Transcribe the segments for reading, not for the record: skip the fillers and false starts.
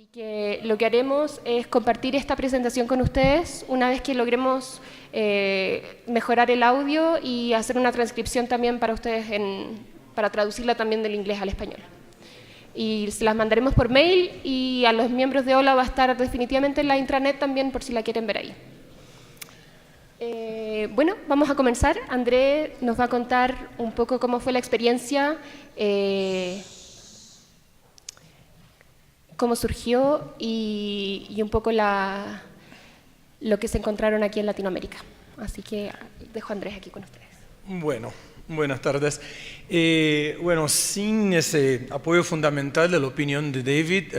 Así que lo que haremos es compartir esta presentación con ustedes una vez que logremos mejorar el audio y hacer una transcripción también para ustedes, para traducirla también del inglés al español. Y se las mandaremos por mail y a los miembros de Hola va a estar definitivamente en la intranet también por si la quieren ver ahí. Bueno, vamos a comenzar. André nos va a contar un poco cómo fue la experiencia, cómo surgió y un poco lo que se encontraron aquí en Latinoamérica. Así que dejo a Andrés aquí con ustedes. Bueno, buenas tardes. Bueno, sin ese apoyo fundamental de la opinión de David,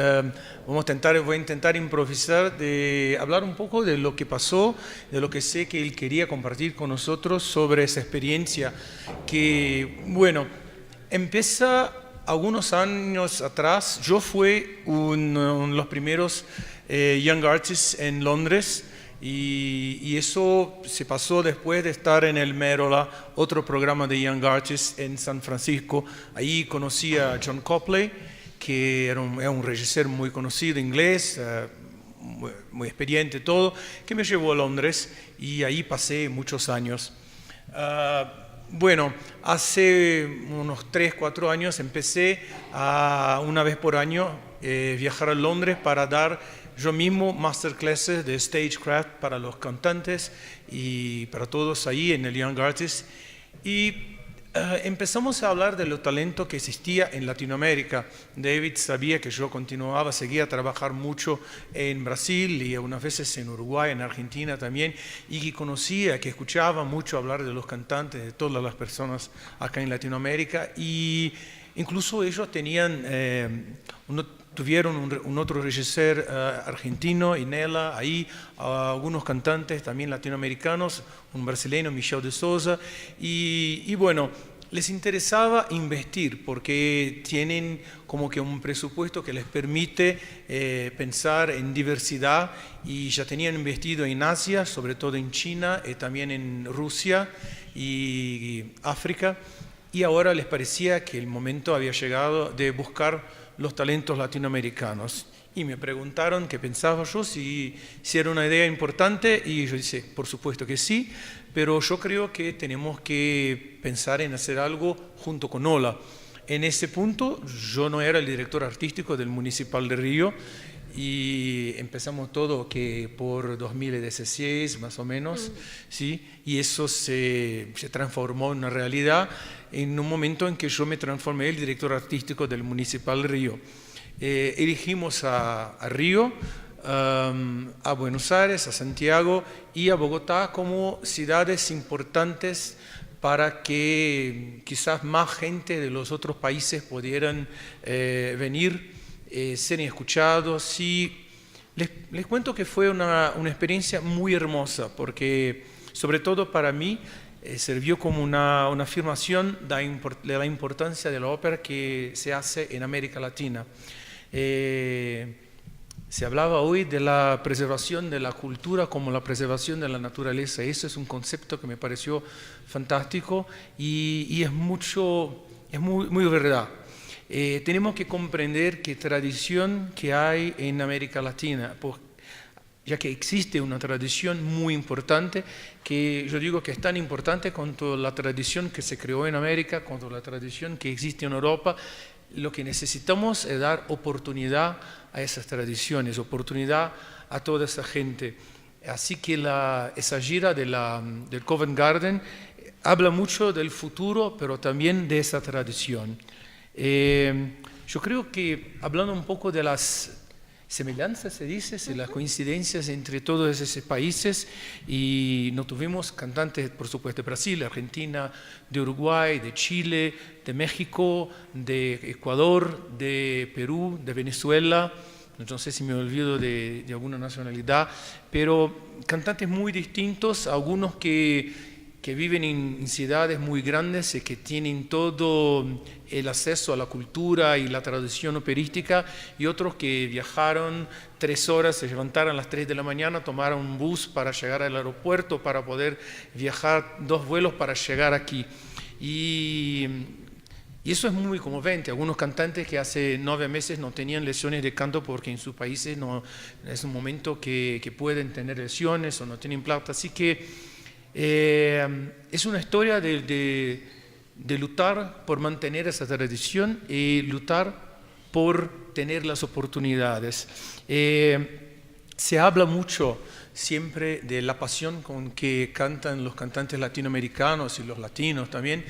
voy a intentar improvisar, de hablar un poco de lo que pasó, de lo que sé que él quería compartir con nosotros sobre esa experiencia que, bueno, empieza algunos años atrás. Yo fui uno de los primeros Young Artists en Londres. Y eso se pasó después de estar en el Merola, otro programa de Young Artists en San Francisco. Ahí conocí a John Copley, que era un regisseur muy conocido, inglés, muy experiente todo, que me llevó a Londres y ahí pasé muchos años. Bueno, hace unos 3, 4 años empecé a, una vez por año, viajar a Londres para dar yo mismo masterclasses de stagecraft para los cantantes y para todos ahí en el Young Artists. Y empezamos a hablar de los talentos que existía en Latinoamérica. David sabía que yo seguía a trabajar mucho en Brasil y unas veces en Uruguay, en Argentina también, y que conocía, que escuchaba mucho hablar de los cantantes, de todas las personas acá en Latinoamérica. Y incluso ellos tuvieron un otro regisseur argentino, Inela, ahí algunos cantantes también latinoamericanos, un brasileño, Michel de Souza, y bueno, les interesaba investir porque tienen como que un presupuesto que les permite pensar en diversidad y ya tenían investido en Asia, sobre todo en China, también en Rusia y África, y ahora les parecía que el momento había llegado de buscar los talentos latinoamericanos. Y me preguntaron qué pensaba yo, si era una idea importante, y yo dije, por supuesto que sí, pero yo creo que tenemos que pensar en hacer algo junto con Hola. En ese punto yo no era el director artístico del Municipal de Río, y empezamos todo que por 2016 más o menos, ¿sí? Y eso se transformó en una realidad en un momento en que yo me transformé en el director artístico del Municipal de Río. Elegimos a Río, a Buenos Aires, a Santiago y a Bogotá como ciudades importantes para que quizás más gente de los otros países pudieran venir, ser escuchados. Y les cuento que fue una experiencia muy hermosa, porque sobre todo para mí sirvió como una afirmación de la importancia de la ópera que se hace en América Latina. Se hablaba hoy de la preservación de la cultura como la preservación de la naturaleza. Eso es un concepto que me pareció fantástico y es muy verdad. Tenemos que comprender qué tradición que hay en América Latina, ya que existe una tradición muy importante, que yo digo que es tan importante cuanto la tradición que se creó en América, cuanto la tradición que existe en Europa. Lo que necesitamos es dar oportunidad a esas tradiciones, oportunidad a toda esa gente. Así que esa gira del Covent Garden habla mucho del futuro, pero también de esa tradición. Yo creo que hablando un poco de las semejanzas, se dice, y las coincidencias entre todos esos países, y no tuvimos cantantes, por supuesto, de Brasil, de Argentina, de Uruguay, de Chile, de México, de Ecuador, de Perú, de Venezuela, no sé si me olvido de alguna nacionalidad, pero cantantes muy distintos, algunos que viven en ciudades muy grandes y que tienen todo el acceso a la cultura y la tradición operística, y otros que viajaron 3 horas, se levantaron a las 3 de la mañana, tomaron un bus para llegar al aeropuerto, para poder viajar 2 vuelos para llegar aquí. Y Y eso es muy conmovedente. Algunos cantantes que hace 9 meses no tenían lesiones de canto porque en sus países no es un momento que pueden tener lesiones o no tienen plata. Así que es una historia de luchar por mantener esa tradición y luchar por tener las oportunidades. Se habla mucho siempre de la pasión con que cantan los cantantes latinoamericanos y los latinos también.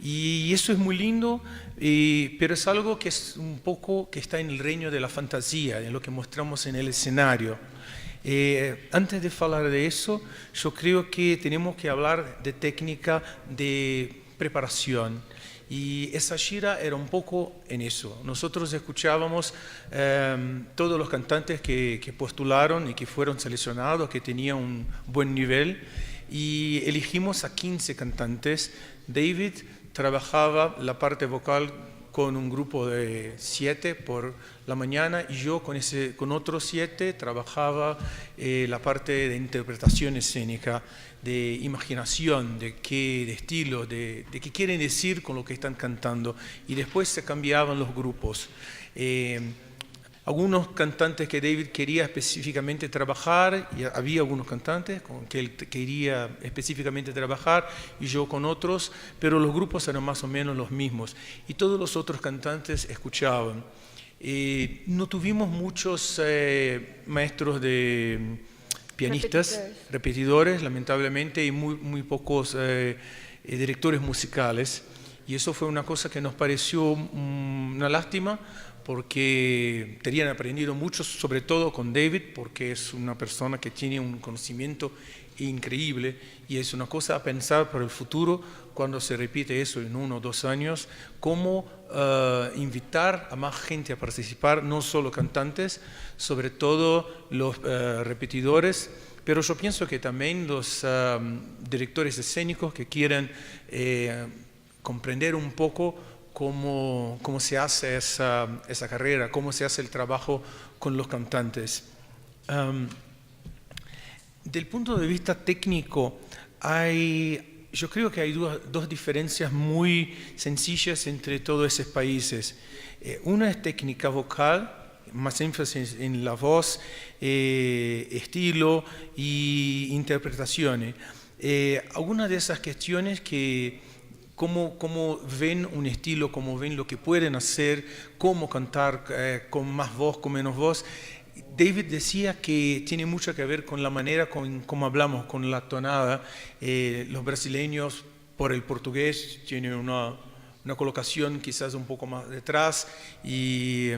Y eso es muy lindo, pero es algo que es un poco que está en el reino de la fantasía, en lo que mostramos en el escenario. Antes de hablar de eso, yo creo que tenemos que hablar de técnica de preparación. Y esa gira era un poco en eso. Nosotros escuchábamos todos los cantantes que postularon y que fueron seleccionados, que tenían un buen nivel, y elegimos a 15 cantantes. David trabajaba la parte vocal con un grupo de 7 por la mañana y yo con otros 7 trabajaba la parte de interpretación escénica, de imaginación, de estilo, de qué quieren decir con lo que están cantando. Y después se cambiaban los grupos. Algunos cantantes que David quería específicamente trabajar, y había algunos cantantes con que él quería específicamente trabajar y yo con otros, pero los grupos eran más o menos los mismos y todos los otros cantantes escuchaban. No tuvimos muchos maestros de pianistas, repetidores, lamentablemente, y muy pocos directores musicales, y eso fue una cosa que nos pareció una lástima, porque tenían aprendido mucho, sobre todo con David, porque es una persona que tiene un conocimiento increíble y es una cosa a pensar para el futuro cuando se repite eso en 1 o 2 años, cómo invitar a más gente a participar, no solo cantantes, sobre todo los repetidores, pero yo pienso que también los directores escénicos que quieran comprender un poco cómo se hace esa carrera, cómo se hace el trabajo con los cantantes. Del punto de vista técnico, yo creo que hay dos diferencias muy sencillas entre todos esos países. Una es técnica vocal, más énfasis en la voz, estilo y interpretaciones. Algunas de esas cuestiones que cómo ven un estilo, cómo ven lo que pueden hacer, cómo cantar con más voz, con menos voz. David decía que tiene mucho que ver con la manera como hablamos, con la tonada. Los brasileños, por el portugués, tienen una colocación quizás un poco más detrás, y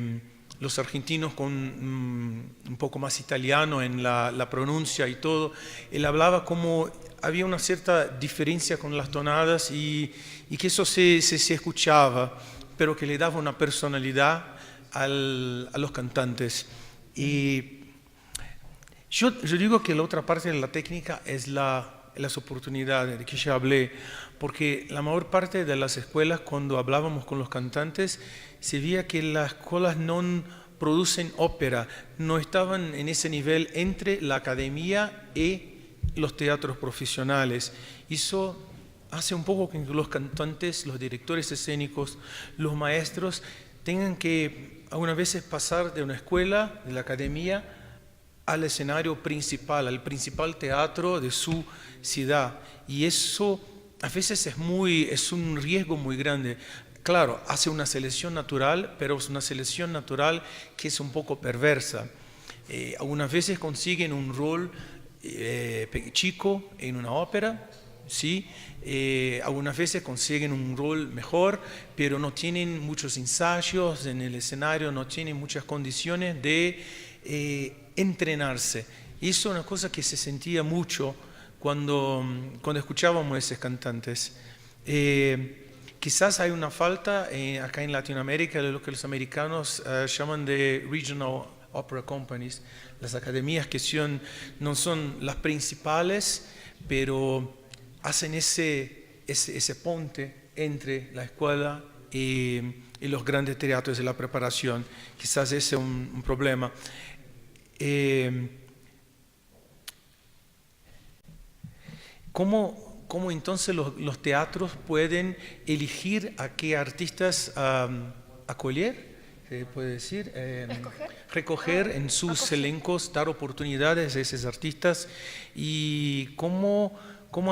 los argentinos con un poco más italiano en la pronuncia y todo. Él hablaba como había una cierta diferencia con las tonadas y que eso se escuchaba, pero que le daba una personalidad a los cantantes. Y yo digo que la otra parte de la técnica es las oportunidades de que ya hablé, porque la mayor parte de las escuelas, cuando hablábamos con los cantantes, se veía que las escuelas no producen ópera, no estaban en ese nivel entre la academia y los teatros profesionales. Eso hace un poco que los cantantes, los directores escénicos, los maestros tengan que algunas veces pasar de una escuela, de la academia, al escenario principal, al principal teatro de su ciudad. Y eso a veces es un riesgo muy grande. Claro, hace una selección natural, pero es una selección natural que es un poco perversa. Algunas veces consiguen un rol chico en una ópera, ¿sí? Algunas veces consiguen un rol mejor, pero no tienen muchos ensayos en el escenario, no tienen muchas condiciones de entrenarse. Y eso es una cosa que se sentía mucho cuando escuchábamos a esos cantantes. Quizás hay una falta acá en Latinoamérica de lo que los americanos llaman de Regional Opera Companies, las academias que no son las principales, pero hacen ese puente entre la escuela y los grandes teatros de la preparación. Quizás ese es un problema. ¿Cómo cómo entonces los teatros pueden elegir a qué artistas acoger, se puede decir, recoger en sus elencos, dar oportunidades a esos artistas y cómo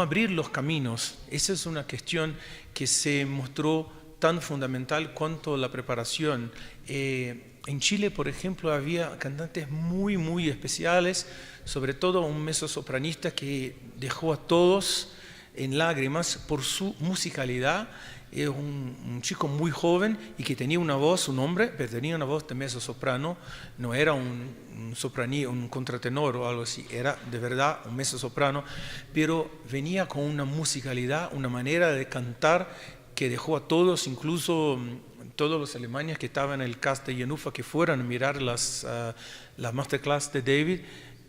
abrir los caminos. Esa es una cuestión que se mostró tan fundamental cuanto la preparación. En Chile, por ejemplo, había cantantes muy especiales, sobre todo un mezzosopranista que dejó a todos en lágrimas por su musicalidad. Es un chico muy joven y que tenía una voz, un hombre, pero tenía una voz de mezzosoprano, no era un contratenor o algo así, era de verdad un mezzosoprano, pero venía con una musicalidad, una manera de cantar que dejó a todos, incluso todos los alemanes que estaban en el cast de Yenufa, que fueran a mirar las masterclass de David,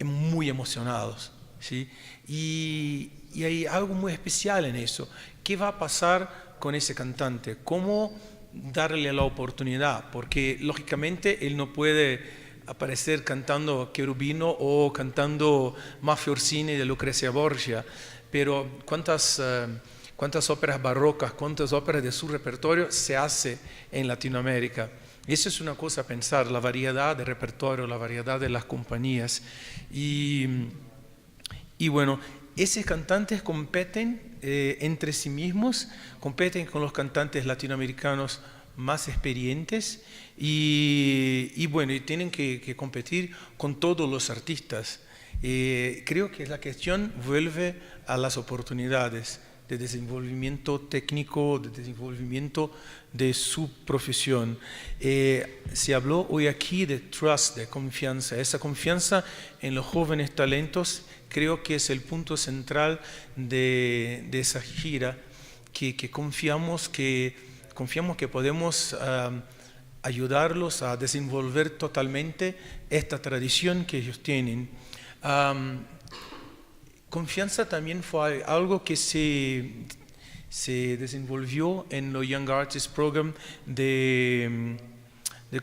muy emocionados, ¿sí? Y hay algo muy especial en eso. ¿Qué va a pasar con ese cantante? ¿Cómo darle la oportunidad? Porque lógicamente él no puede aparecer cantando Cherubino o cantando Mafia Orsini de Lucrecia Borgia, pero ¿cuántas óperas barrocas, cuántas óperas de su repertorio se hace en Latinoamérica? Eso es una cosa a pensar, la variedad de repertorio, la variedad de las compañías. Y bueno, esos cantantes competen entre sí mismos, competen con los cantantes latinoamericanos más experientes y bueno, y tienen que competir con todos los artistas. Creo que la cuestión vuelve a las oportunidades de desenvolvimiento técnico, de desenvolvimiento de su profesión. Se habló hoy aquí de trust, de confianza. Esa confianza en los jóvenes talentos creo que es el punto central de esa gira, que confiamos que podemos ayudarlos a desenvolver totalmente esta tradición que ellos tienen. Confianza también fue algo que se desenvolvió en los Young Artists Program de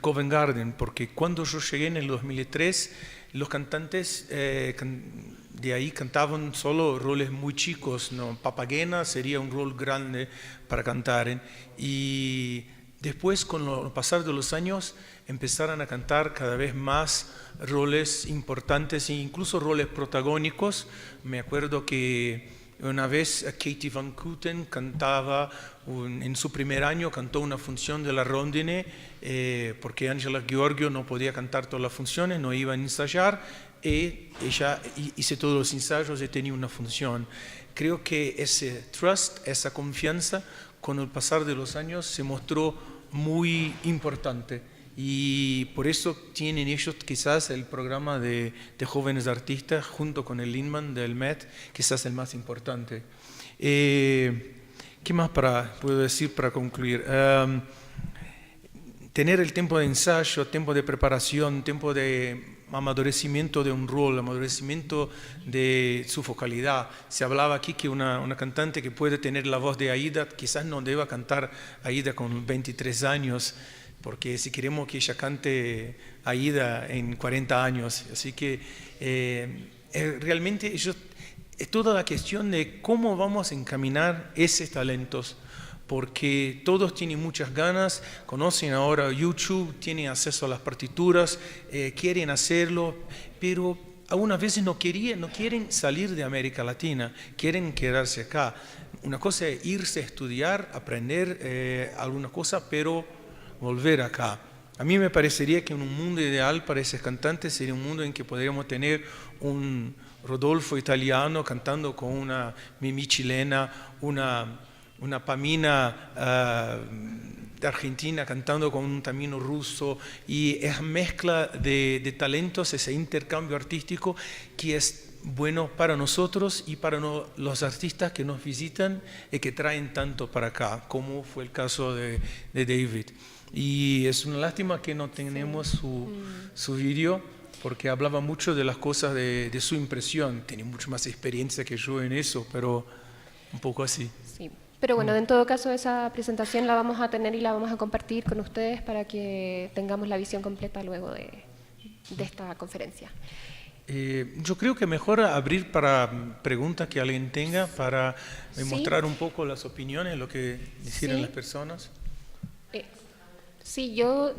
Covent Garden, porque cuando yo llegué en el 2003, los cantantes de ahí cantaban solo roles muy chicos, ¿no? Papagena sería un rol grande para cantar, y después con el pasar de los años empezaron a cantar cada vez más roles importantes e incluso roles protagónicos. Me acuerdo que una vez Katie Van Kooten cantaba, en su primer año cantó una función de la Rondine porque Angela Gheorghiu no podía cantar todas las funciones, no iba a ensayar, y ella hizo todos los ensayos y tenía una función. Creo que ese trust, esa confianza, con el pasar de los años se mostró muy importante. Y por eso tienen ellos quizás el programa de jóvenes artistas junto con el Lindman del Met, quizás el más importante. ¿Qué más puedo decir para concluir? Tener el tiempo de ensayo, tiempo de preparación, tiempo de amadurecimiento de un rol, amadurecimiento de su vocalidad. Se hablaba aquí que una cantante que puede tener la voz de Aida quizás no deba cantar Aida con 23 años, porque si queremos que ella cante Aida en 40 años. Así que realmente es toda la cuestión de cómo vamos a encaminar esos talentos, porque todos tienen muchas ganas, conocen ahora YouTube, tienen acceso a las partituras, quieren hacerlo, pero algunas veces no quieren salir de América Latina, quieren quedarse acá. Una cosa es irse a estudiar, aprender alguna cosa, pero volver acá. A mí me parecería que en un mundo ideal para esos cantantes sería un mundo en que podríamos tener un Rodolfo italiano cantando con una Mimi chilena, una Pamina de Argentina cantando con un tamino ruso, y esa mezcla de talentos, ese intercambio artístico que es bueno para nosotros y para los artistas que nos visitan y que traen tanto para acá, como fue el caso de David. Y es una lástima que no tenemos su vídeo, porque hablaba mucho de las cosas de su impresión. Tiene mucho más experiencia que yo en eso, pero un poco así. Sí. Pero bueno, en todo caso esa presentación la vamos a tener y la vamos a compartir con ustedes para que tengamos la visión completa luego de esta conferencia. Yo creo que mejor abrir para preguntas que alguien tenga, para mostrar un poco las opiniones, lo que hicieron las personas. Sí, yo,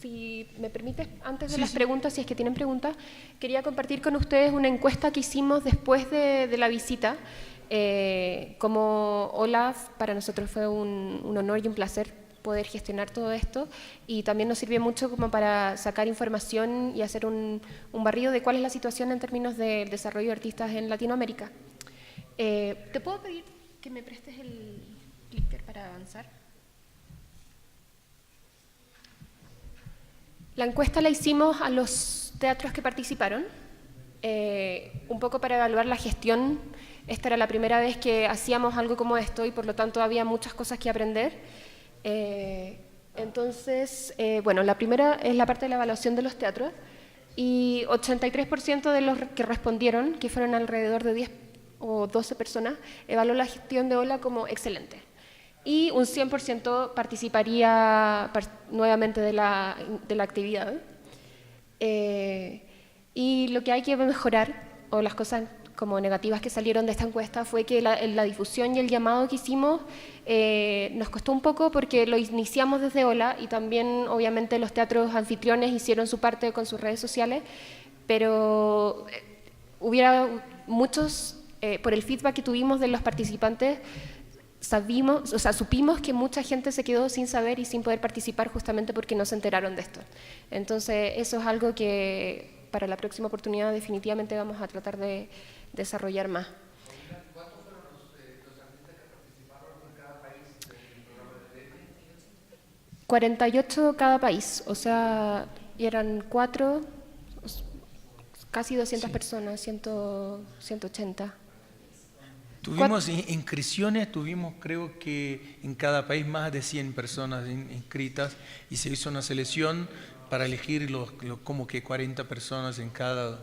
si me permites, antes de las preguntas, si es que tienen preguntas, quería compartir con ustedes una encuesta que hicimos después de la visita. Como Olaf, para nosotros fue un honor y un placer poder gestionar todo esto, y también nos sirvió mucho como para sacar información y hacer un barrido de cuál es la situación en términos del desarrollo de artistas en Latinoamérica. ¿Te puedo pedir que me prestes el clicker para avanzar? La encuesta la hicimos a los teatros que participaron, un poco para evaluar la gestión. Esta era la primera vez que hacíamos algo como esto y por lo tanto había muchas cosas que aprender. Entonces, bueno, la primera es la parte de la evaluación de los teatros, y 83% de los que respondieron, que fueron alrededor de 10 o 12 personas, evaluó la gestión de Ola como excelente. Y un 100% participaría nuevamente de la actividad. Y lo que hay que mejorar, o las cosas como negativas que salieron de esta encuesta, fue que la difusión y el llamado que hicimos nos costó un poco porque lo iniciamos desde Ola, y también obviamente los teatros anfitriones hicieron su parte con sus redes sociales, pero hubiera muchos, por el feedback que tuvimos de los participantes, supimos que mucha gente se quedó sin saber y sin poder participar justamente porque no se enteraron de esto. Entonces eso es algo que para la próxima oportunidad definitivamente vamos a tratar de desarrollar más. ¿Cuántos fueron los artistas que participaron en cada país del programa de DEMI? 48 cada país, o sea, eran 4, casi 200 personas, 180. Tuvimos inscripciones, tuvimos creo que en cada país más de 100 personas inscritas, y se hizo una selección para elegir como que 40 personas en cada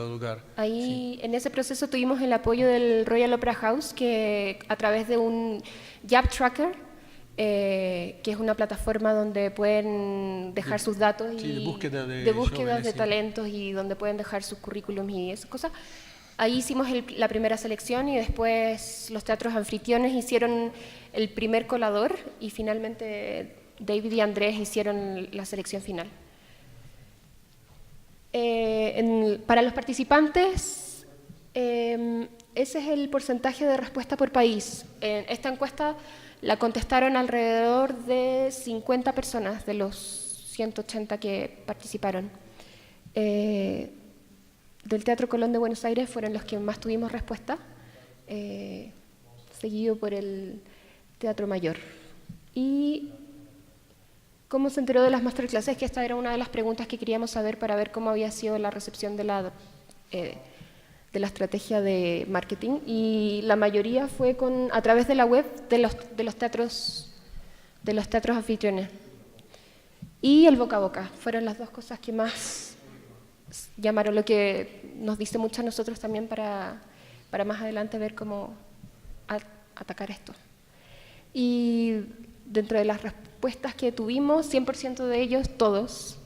lugar. Ahí, en ese proceso tuvimos el apoyo del Royal Opera House, que a través de un Job Tracker, que es una plataforma donde pueden dejar sus datos de búsqueda de talentos, y donde pueden dejar sus currículums y esas cosas. Ahí hicimos la primera selección, y después los teatros anfitriones hicieron el primer colador, y finalmente David y Andrés hicieron la selección final. Para los participantes, ese es el porcentaje de respuesta por país. Esta encuesta la contestaron alrededor de 50 personas de los 180 que participaron. Del Teatro Colón de Buenos Aires fueron los que más tuvimos respuesta, seguido por el Teatro Mayor. Y ¿cómo se enteró de las masterclasses? Que esta era una de las preguntas que queríamos saber para ver cómo había sido la recepción de la estrategia de marketing, y la mayoría fue a través de la web de los teatros anfitriones. Y el boca a boca fueron las dos cosas que más llamaron, lo que nos dice mucho a nosotros también para más adelante ver cómo atacar esto. Y dentro de las respuestas que tuvimos, 100% de ellos, todos,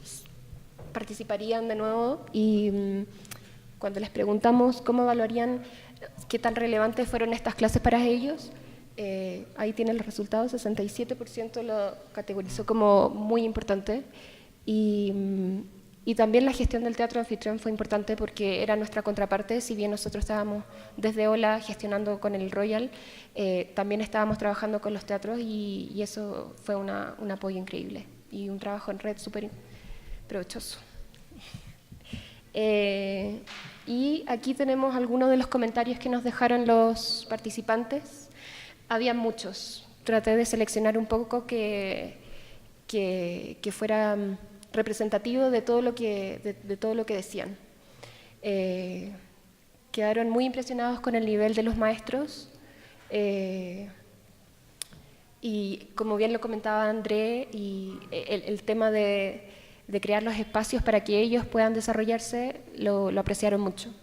participarían de nuevo, y cuando les preguntamos cómo evaluarían, qué tan relevantes fueron estas clases para ellos, ahí tienen los resultados. 67% lo categorizó como muy importante, y también la gestión del teatro anfitrión fue importante porque era nuestra contraparte. Si bien nosotros estábamos desde Ola gestionando con el Royal, también estábamos trabajando con los teatros, y eso fue un apoyo increíble y un trabajo en red súper provechoso. Y aquí tenemos algunos de los comentarios que nos dejaron los participantes. Había muchos. Traté de seleccionar un poco que fuera representativo de todo lo que decían. Quedaron muy impresionados con el nivel de los maestros, y como bien lo comentaba André, y el tema de crear los espacios para que ellos puedan desarrollarse, lo apreciaron mucho.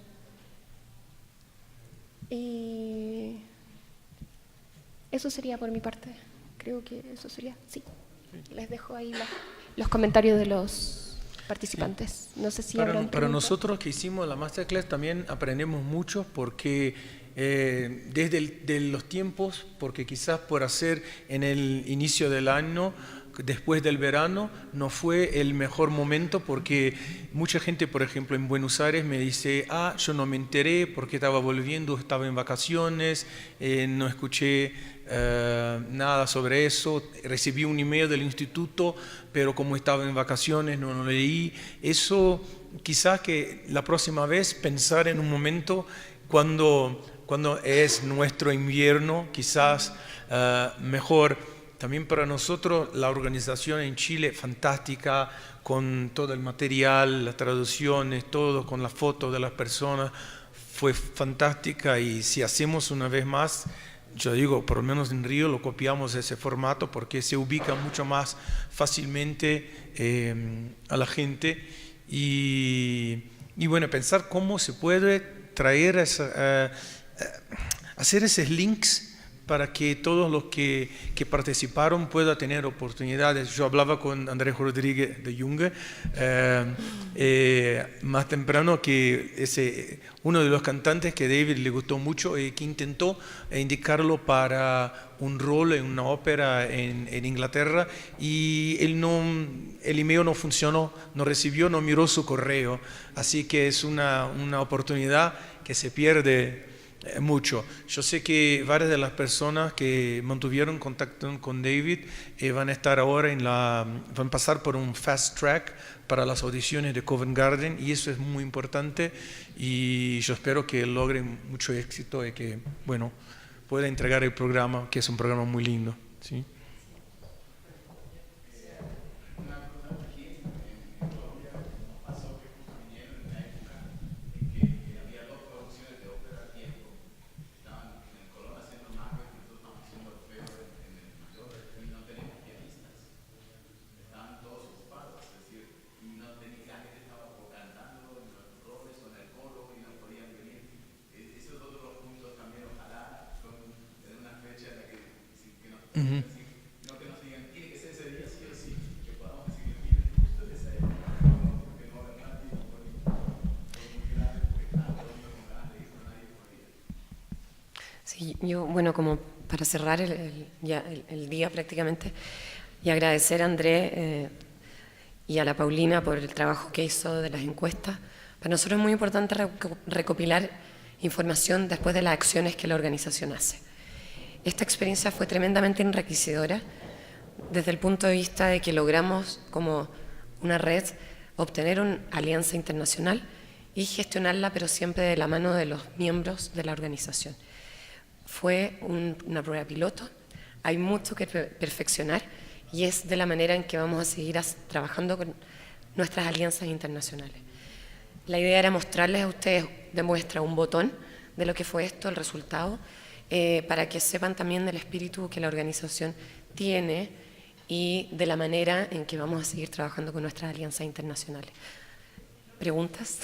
Y eso sería por mi parte. Creo que eso sería, sí. Les dejo ahí los comentarios de los participantes. No sé si Para habrán preguntas. nosotros que hicimos la Masterclass también aprendemos mucho porque desde los tiempos, porque quizás por hacer en el inicio del año, después del verano, no fue el mejor momento porque mucha gente, por ejemplo, en Buenos Aires me dice, yo no me enteré porque estaba volviendo, estaba en vacaciones, no escuché nada sobre eso, recibí un email del instituto, pero como estaba en vacaciones no lo leí. Eso quizás que la próxima vez pensar en un momento cuando es nuestro invierno, quizás mejor. También para nosotros la organización en Chile fantástica, con todo el material, las traducciones, todo, con las fotos de las personas, fue fantástica y si hacemos una vez más, yo digo, por lo menos en Río lo copiamos ese formato porque se ubica mucho más fácilmente a la gente y bueno, pensar cómo se puede traer, hacer esos links para que todos los que participaron puedan tener oportunidades. Yo hablaba con Andrés Rodríguez de Junge más temprano, que uno de los cantantes que a David le gustó mucho y que intentó indicarlo para un rol en una ópera en Inglaterra y el email no funcionó, no recibió, no miró su correo. Así que es una oportunidad que se pierde mucho. Yo sé que varias de las personas que mantuvieron contacto con David van a estar ahora van a pasar por un fast track para las audiciones de Covent Garden y eso es muy importante y yo espero que logren mucho éxito y que, bueno, pueda entregar el programa, que es un programa muy lindo, ¿sí? Uh-huh. Sí, yo, bueno, como para cerrar el día prácticamente, y agradecer a Andrés y a la Paulina por el trabajo que hizo de las encuestas. Para nosotros es muy importante recopilar información después de las acciones que la organización hace. Esta experiencia fue tremendamente enriquecedora desde el punto de vista de que logramos, como una red, obtener una alianza internacional y gestionarla, pero siempre de la mano de los miembros de la organización. Fue una prueba piloto, hay mucho que perfeccionar y es de la manera en que vamos a seguir trabajando con nuestras alianzas internacionales. La idea era mostrarles a ustedes de muestra un botón de lo que fue esto, el resultado, para que sepan también del espíritu que la organización tiene y de la manera en que vamos a seguir trabajando con nuestras alianzas internacionales. ¿Preguntas?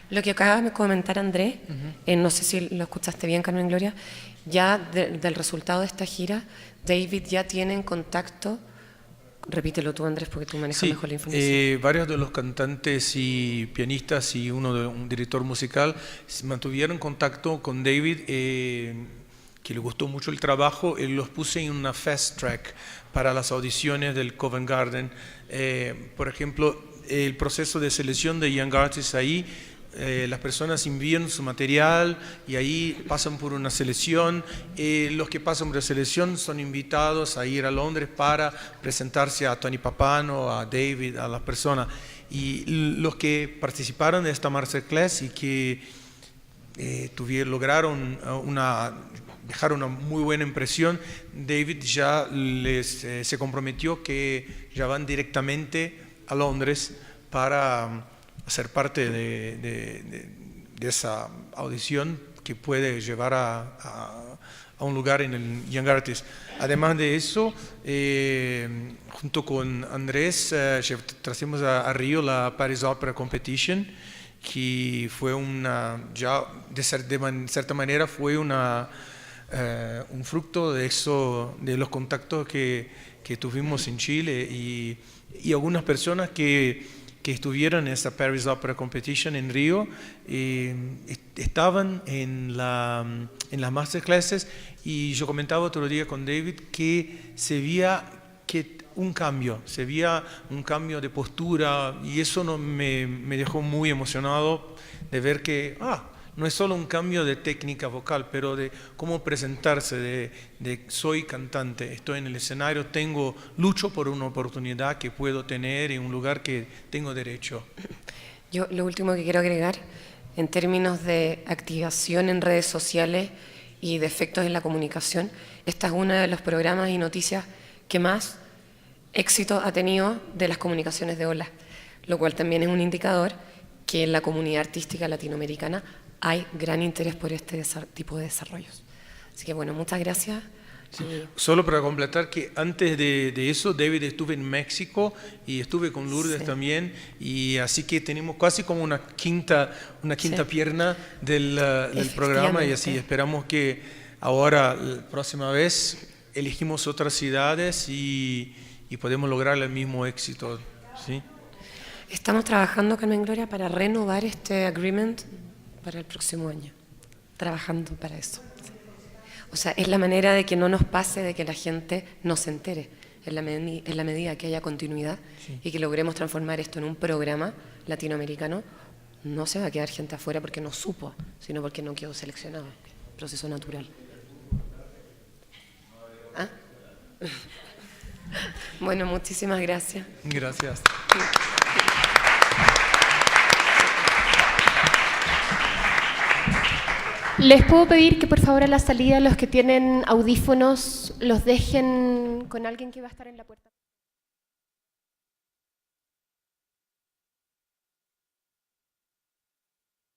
Lo que acaba de comentar Andrés, no sé si lo escuchaste bien, Carmen Gloria, ya del resultado de esta gira, David ya tiene en contacto. Repítelo tú, Andrés, porque tú manejas mejor la información. Varios de los cantantes y pianistas y un director musical se mantuvieron contacto con David, que le gustó mucho el trabajo. Él los puse en una fast track para las audiciones del Covent Garden. Por ejemplo, el proceso de selección de Young Artists ahí, las personas envían su material y ahí pasan por una selección. Los que pasan por la selección son invitados a ir a Londres para presentarse a Tony Pappano, a David, a las personas. Y los que participaron de esta masterclass y que lograron dejar una muy buena impresión, David ya se comprometió que ya van directamente a Londres para ser parte de esa audición que puede llevar a un lugar en el Young Artist. Además de eso, junto con Andrés, trajimos a Río la Paris Opera Competition, que fue de cierta manera fue una un fruto de eso, de los contactos que tuvimos en Chile y algunas personas que estuvieron en esa Paris Opera Competition en Río estaban en las masterclasses, y yo comentaba otro día con David que se veía un cambio de postura, y eso me dejó muy emocionado de ver que no es solo un cambio de técnica vocal, pero de cómo presentarse, de soy cantante, estoy en el escenario, lucho por una oportunidad que puedo tener en un lugar que tengo derecho. Yo lo último que quiero agregar, en términos de activación en redes sociales y de efectos en la comunicación, esta es uno de los programas y noticias que más éxito ha tenido de las comunicaciones de Ola, lo cual también es un indicador que en la comunidad artística latinoamericana hay gran interés por este tipo de desarrollos. Así que bueno, muchas gracias. Sí. Solo para completar que antes de eso, David, estuve en México y estuve con Lourdes también, y así que tenemos casi como una quinta pierna del programa, y así esperamos que ahora, la próxima vez, elegimos otras ciudades y podemos lograr el mismo éxito. ¿Sí? Estamos trabajando, Carmen Gloria, para renovar este agreement para el próximo año, trabajando para eso. O sea, es la manera de que no nos pase de que la gente no se entere, en la medida que haya continuidad y que logremos transformar esto en un programa latinoamericano. No se va a quedar gente afuera porque no supo, sino porque no quedó seleccionado. Proceso natural. Bueno, muchísimas gracias. Gracias. Les puedo pedir que por favor a la salida los que tienen audífonos los dejen con alguien que va a estar en la puerta.